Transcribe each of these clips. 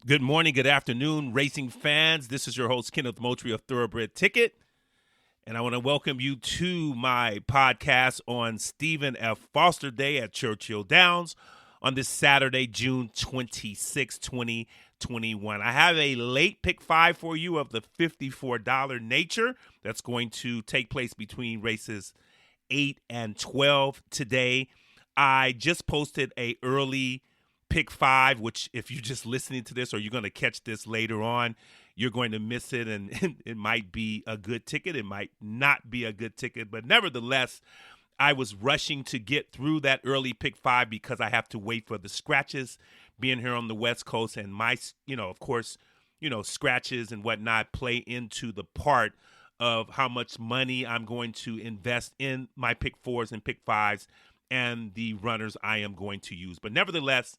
Good morning, good afternoon, racing fans. This is your host, Kenneth Moultrie of Thoroughbred Ticket, and I want to welcome you to my podcast on Stephen F. Foster Day at Churchill Downs on this Saturday, June 26, 2021. I have a late pick five for you of the $54 nature that's going to take place between races 8 and 12 today. I just posted a early pick five, which if you're just listening to this or you're going to catch this later on, you're going to miss it, and it might be a good ticket. It might not be a good ticket, but nevertheless, I was rushing to get through that early pick five because I have to wait for the scratches being here on the West Coast, and my, of course, scratches and whatnot play into the part of how much money I'm going to invest in my pick fours and pick fives and the runners I am going to use. But nevertheless,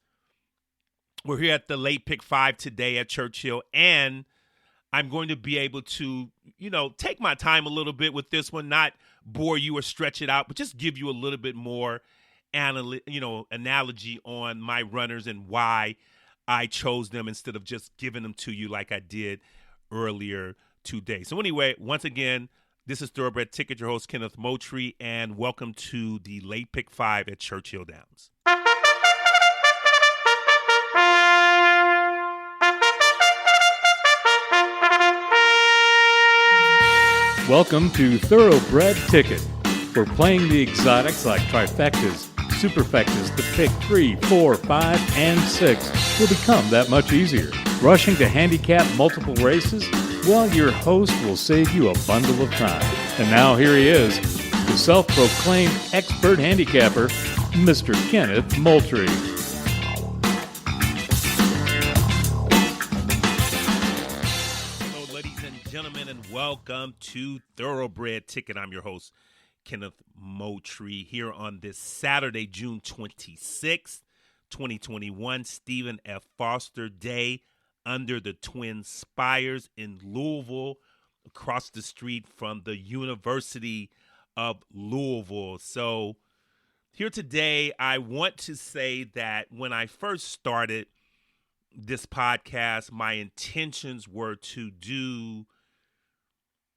we're here at the late pick five today at Churchill, and I'm going to be able to, take my time a little bit with this one, not bore you or stretch it out, but just give you a little bit more, analogy on my runners and why I chose them instead of just giving them to you like I did earlier today. So anyway, once again, this is Thoroughbred Ticket, your host, Kenneth Moultrie, and welcome to the late pick five at Churchill Downs. Welcome to Thoroughbred Ticket. We're playing the exotics like trifectas, superfectas. The pick 3, 4, 5, and 6 will become that much easier. Rushing to handicap multiple races? Well, your host will save you a bundle of time. And now here he is, the self-proclaimed expert handicapper, Mr. Kenneth Moultrie. Gentlemen, and welcome to Thoroughbred Ticket. I'm your host, Kenneth Moultrie, here on this Saturday, June 26th, 2021, Stephen F. Foster Day under the Twin Spires in Louisville, across the street from the University of Louisville. So here today, I want to say that when I first started this podcast, my intentions were to do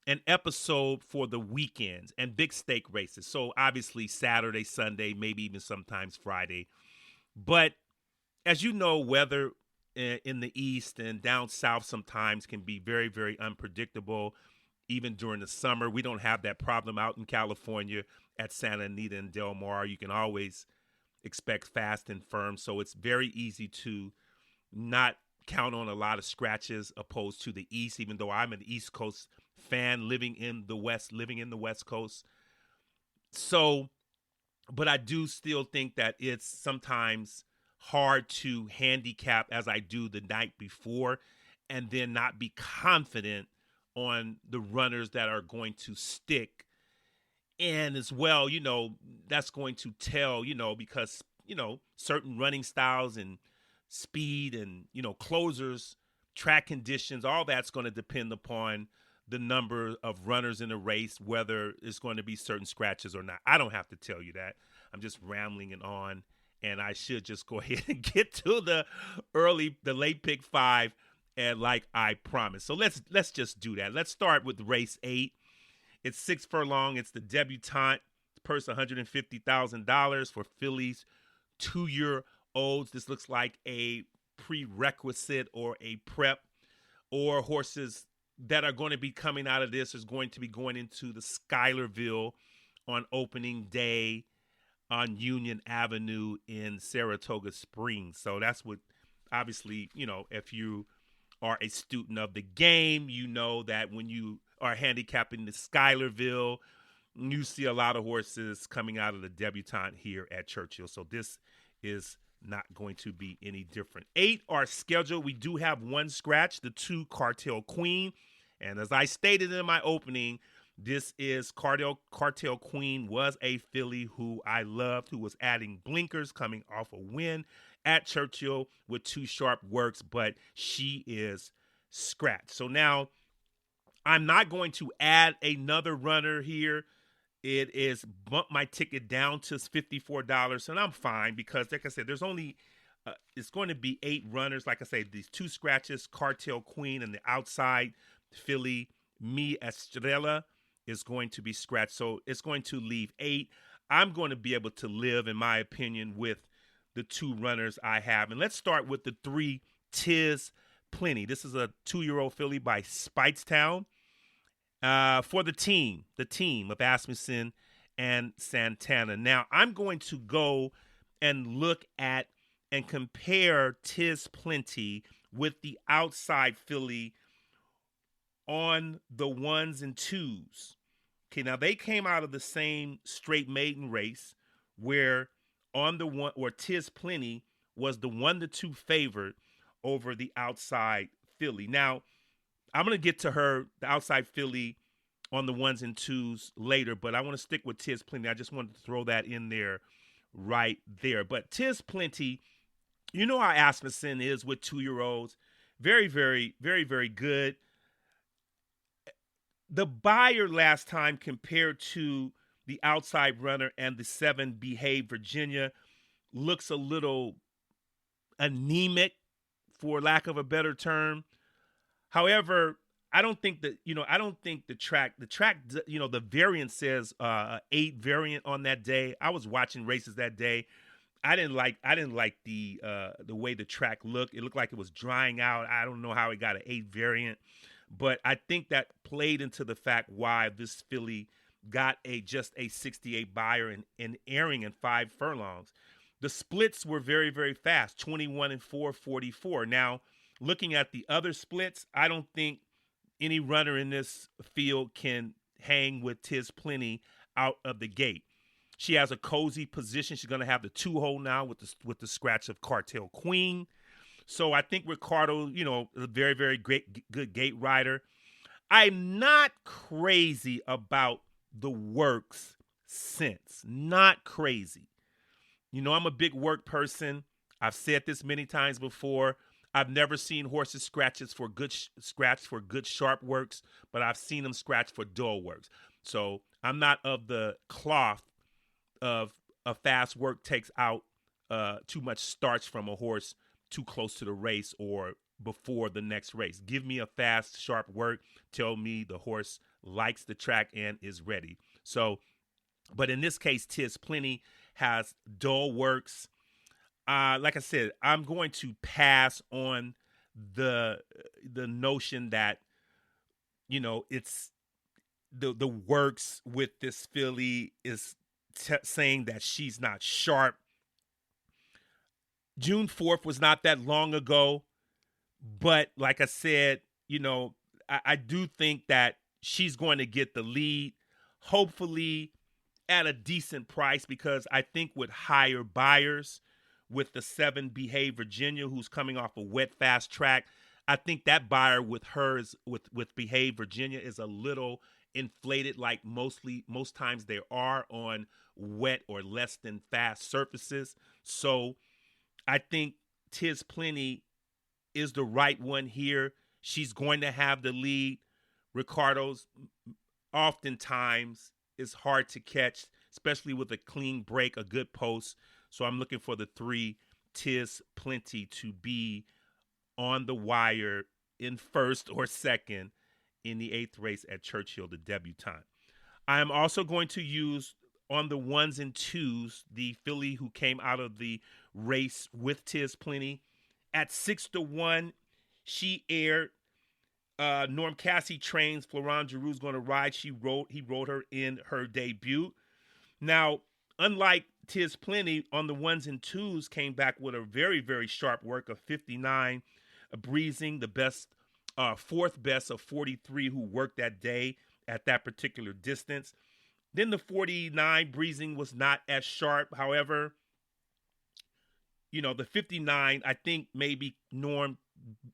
an episode for the weekends and big stake races. So obviously Saturday, Sunday, maybe even sometimes Friday. But as you know, weather in the East and down South sometimes can be very, very unpredictable. Even during the summer, we don't have that problem out in California at Santa Anita and Del Mar. You can always expect fast and firm. So it's very easy to not count on a lot of scratches opposed to the East, even though I'm an East Coast fan living in the West Coast. So, but I do still think that it's sometimes hard to handicap as I do the night before and then not be confident on the runners that are going to stick. And as well, that's going to tell, because, certain running styles and speed and, closers, track conditions, all that's going to depend upon the number of runners in a race, whether it's going to be certain scratches or not. I don't have to tell you that. I'm just rambling and on, and I should just go ahead and get to the late pick five, and like I promised. So let's just do that. Let's start with race 8. It's 6 furlong. It's the debutante. Purse $150,000 for fillies 2-year-olds. This looks like a prerequisite or a prep, or horses that are going to be coming out of this is going to be going into the Schuylerville on opening day on Union Avenue in Saratoga Springs. So that's what, obviously, if you are a student of the game, you know that when you are handicapping the Schuylerville, you see a lot of horses coming out of the debutante here at Churchill. So this is not going to be any different. 8 are scheduled. We do have one scratch, the 2 Cartel Queen. And as I stated in my opening, this is Cartel Queen was a filly who I loved, who was adding blinkers coming off a win at Churchill with 2 sharp works, but she is scratched. So now I'm not going to add another runner here. It is bumped my ticket down to $54, and I'm fine because, like I said, there's only It's going to be 8 runners. Like I say, these 2 scratches, Cartel Queen, and the outside filly Mi Estrella is going to be scratched. So it's going to leave 8. I'm going to be able to live, in my opinion, with the 2 runners I have. And let's start with the 3 Tis Plenty. This is a 2-year-old filly by Speightstown. For the team of Asmussen and Santana. Now, I'm going to go and look at and compare Tis Plenty with the outside filly on the 1s and 2s. Okay, now they came out of the same straight maiden race where on the one, or Tis Plenty was the 1-2 favorite over the outside filly. Now, I'm going to get to her, the outside filly, on the 1s and 2s later, but I want to stick with Tis Plenty. I just wanted to throw that in there right there. But Tis Plenty, you know how Asmussen is with 2-year-olds. Very, very, very, very good. The buyer last time compared to the outside runner and the 7 Behave Virginia looks a little anemic, for lack of a better term. However, I don't think that, the track, the variant says 8 variant on that day. I was watching races that day. I didn't like the way the track looked. It looked like it was drying out. I don't know how it got an 8 variant, but I think that played into the fact why this filly got just a 68 buyer and airing in 5 furlongs. The splits were very, very fast, 21 and 4, 44. Now, looking at the other splits, I don't think any runner in this field can hang with Tis Plenty out of the gate. She has a cozy position. She's going to have the 2-hole now with the scratch of Cartel Queen. So I think Ricardo, a very, very good gate rider. I'm not crazy about the works since. Not crazy. I'm a big work person. I've said this many times before. I've never seen horses scratches for good sharp works, but I've seen them scratch for dull works. So I'm not of the cloth of a fast work takes out too much starch from a horse too close to the race or before the next race. Give me a fast, sharp work. Tell me the horse likes the track and is ready. So, but in this case, Tis Plenty has dull works. Like I said, I'm going to pass on the notion that, it's the works with this filly is saying that she's not sharp. June 4th was not that long ago, but like I said, I do think that she's going to get the lead, hopefully at a decent price, because I think with higher buyers, with the 7 Behave Virginia, who's coming off a wet fast track, I think that buyer with hers, with Behave Virginia, is a little inflated, like most times they are on wet or less than fast surfaces. So I think Tis Plenty is the right one here. She's going to have the lead. Ricardo's oftentimes is hard to catch, especially with a clean break, a good post. So I'm looking for the 3 Tis Plenty to be on the wire in first or second in the 8th race at Churchill, the debutante. I am also going to use on the 1s and 2s the filly who came out of the race with Tis Plenty. At 6-1, she aired. Norm Cassie trains. Florent Giroux's going to ride. He rode her in her debut. Now, unlike Tis Plenty, on the 1s and 2s, came back with a very, very sharp work of 59, breezing the best, 4th best of 43 who worked that day at that particular distance. Then the 49 breezing was not as sharp. However, the 59, I think maybe Norm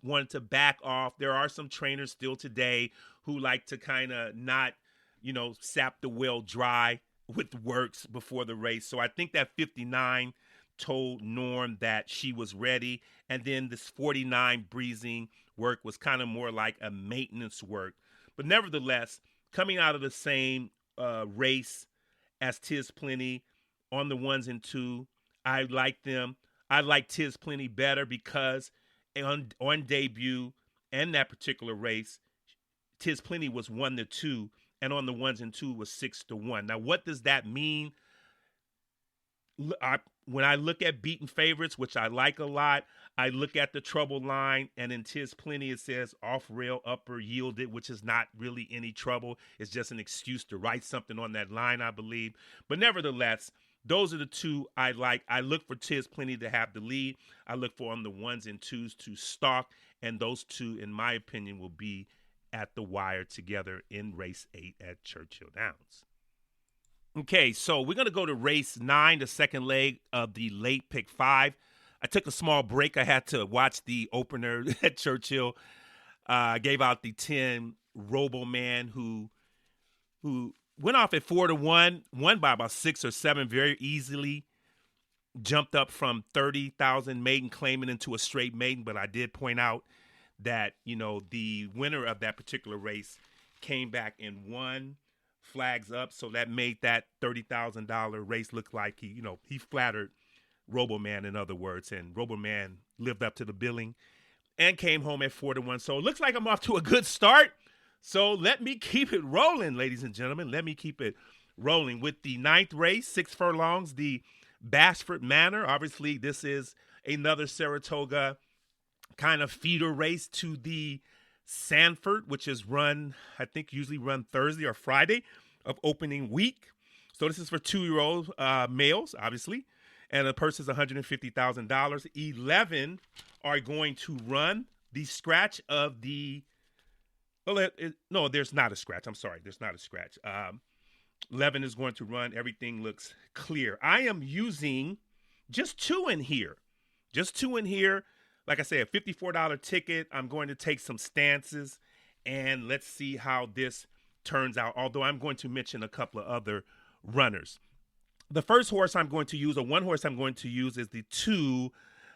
wanted to back off. There are some trainers still today who like to kind of not, sap the well dry with works before the race. So I think that 59 told Norm that she was ready. And then this 49 breezing work was kind of more like a maintenance work. But nevertheless, coming out of the same race as Tis Plenty on the 1s and 2, I like them. I like Tiz Plenty better because on debut and that particular race, Tiz Plenty was 1-2, and on the 1s and 2 was 6-1. Now, what does that mean? When I look at beaten favorites, which I like a lot, I look at the trouble line, and in Tiz Plenty it says off rail upper yielded, which is not really any trouble. It's just an excuse to write something on that line, I believe. But nevertheless, those are the two I like. I look for Tiz Plenty to have the lead. I look for on the 1s and 2s to stalk, and those two, in my opinion, will be at the wire together in race 8 at Churchill Downs. Okay, so we're going to go to race 9, the second leg of the late pick 5. I took a small break. I had to watch the opener at Churchill. I gave out the 10 Robo-Man who went off at 4-1, won by about 6 or 7 very easily, jumped up from 30,000 maiden claiming into a straight maiden. But I did point out that, the winner of that particular race came back and won flags up. So that made that $30,000 race look like he flattered Robo-Man, in other words, and Robo-Man lived up to the billing and came home at 4-1. So it looks like I'm off to a good start. So let me keep it rolling, ladies and gentlemen. Let me keep it rolling with the 9th race, 6 furlongs, the Basford Manor. Obviously, this is another Saratoga kind of feeder race to the Sanford, which is run, I think, usually run Thursday or Friday of opening week. So this is for 2-year-old males, obviously, and the purse is $150,000. 11 are going to run the scratch of the. No, there's not a scratch. I'm sorry, there's not a scratch. 11 is going to run. Everything looks clear. I am using just 2 in here. Just 2 in here. Like I said, a $54 ticket. I'm going to take some stances, and let's see how this turns out, although I'm going to mention a couple of other runners. The first horse I'm going to use, or one horse I'm going to use, is the 2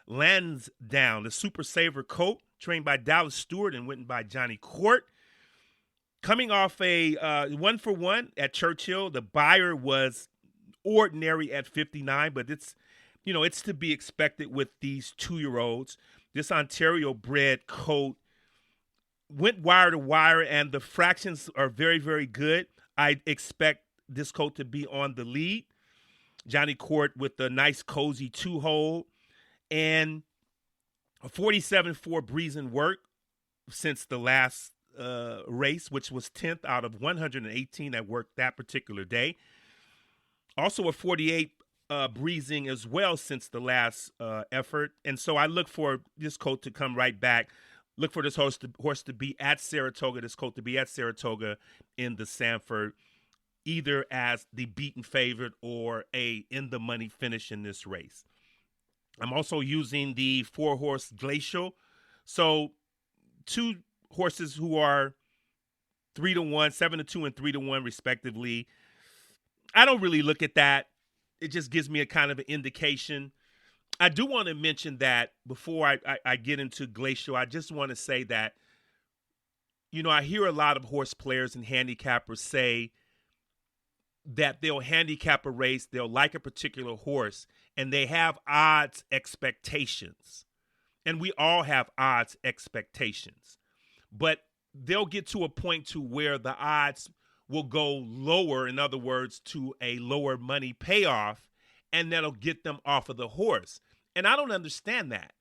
Lansdowne, the Super Saver Colt, trained by Dallas Stewart and written by Johnny Court. Coming off a 1-for-1 at Churchill, the buyer was ordinary at 59, but it's to be expected with these 2-year-olds. This Ontario-bred colt went wire to wire, and the fractions are very, very good. I expect this colt to be on the lead. Johnny Court with a nice, cozy 2-hole, and a 47-4 breezing work since the last race, which was 10th out of 118 that worked that particular day. Also a 48 breezing as well since the last effort. And so I look for this colt to come right back. Look for this horse to be at Saratoga, this colt to be at Saratoga in the Sanford, either as the beaten favorite or a in-the-money finish in this race. I'm also using the 4-horse Glacial. So 2 horses who are 3-1, 7-2, and 3-1 respectively. I don't really look at that. It just gives me a kind of an indication. I do want to mention that before I get into Glacial, I just want to say that, I hear a lot of horse players and handicappers say that they'll handicap a race, they'll like a particular horse, and they have odds expectations. And we all have odds expectations. But they'll get to a point to where the odds will go lower, in other words, to a lower money payoff, and that'll get them off of the horse. And I don't understand that,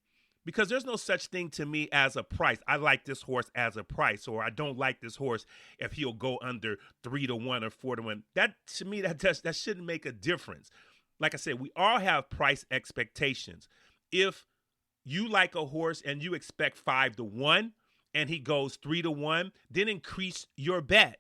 because there's no such thing to me as a price. I like this horse as a price, or I don't like this horse if he'll go under 3-1 or 4-1. That, to me, that shouldn't make a difference. Like I said, we all have price expectations. If you like a horse and you expect 5-1 and he goes 3-1, then increase your bet.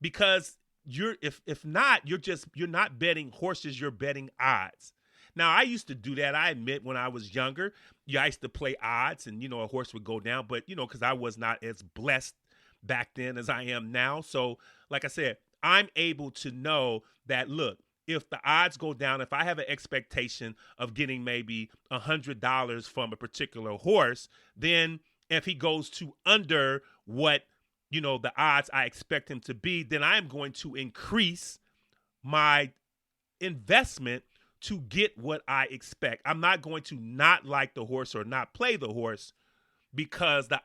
Because if not, you're not betting horses, you're betting odds. Now, I used to do that. I admit, when I was younger, I used to play odds, and a horse would go down, but because I was not as blessed back then as I am now. So, like I said, I'm able to know that, look, if the odds go down, if I have an expectation of getting maybe $100 from a particular horse, then if he goes to under what the odds I expect him to be, then I am going to increase my investment to get what I expect. I'm not going to not like the horse or not play the horse because the